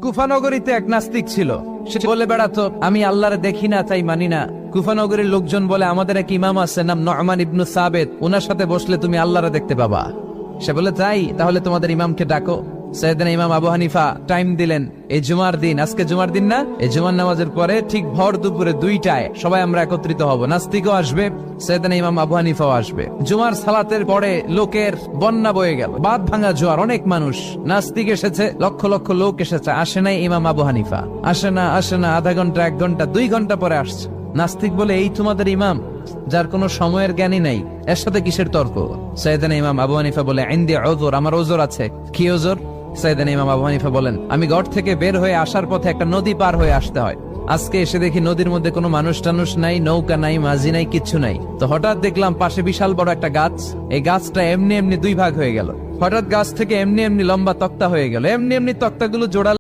কুফানগরীতে এক নাস্তিক ছিল। সে বলে বেড়াতো, আমি আল্লাহরে দেখি না তাই মানি না। কুফানগরীর লোকজন বলে, আমাদের এক ইমাম আছে নাম নু'মান ইবনে সাবিত, উনার সাথে বসলে তুমি আল্লাহরে দেখতে পাবা। সে বলে, তাই তাহলে তোমাদের ইমামকে ডাকো। সাইয়েদনা ইমাম আবু হানিফা টাইম দিলেন, এই জুমার দিন, আজকে জুমার দিন না, এই জুমার নামাজের পরে ঠিক ভর দুপুরে 2টায় সবাই আমরা একত্রিত হব। নাস্তিকও আসবে, সাইয়েদনা ইমাম আবু হানিফাও আসবে। জুমার সালাতের পরে লোকের বন্যা বয়ে গেল, বাঁধ ভাঙা জোয়ার, অনেক মানুষ। নাস্তিক এসেছে, লক্ষ লক্ষ লোক এসেছে, আসে নাই ইমাম আবু হানিফা। আসে না আধা ঘন্টা, 1 ঘন্টা, 2 ঘন্টা পরে আসছে। নাস্তিক বলে, এই তোমাদের ইমাম যার কোনো সময়ের জ্ঞানই নাই, এর সাথে কিসের তর্ক? সাইয়েদনা ইমাম আবু হানিফা বলে, ইনদি উযর, আমার ওজর আছে। কি ওজর? সাইয়েদনা ইমাম আবু হানিফা বলেন, আমি ঘর থেকে বের হয়ে আসার পথে একটা নদী পার হয়ে আসতে হয়। আজকে এসে দেখি নদীর মধ্যে কোনো মানুষ টানুষ নাই, নৌকা নাই, মাঝি নাই, কিচ্ছু নাই। তো হঠাৎ দেখলাম পাশে বিশাল বড় একটা গাছ। এই গাছটা এমনি এমনি 2 ভাগ হয়ে গেল। হঠাৎ গাছ থেকে এমনি এমনি লম্বা তক্তা হয়ে গেল। এমনি এমনি তক্তাগুলো জোড়া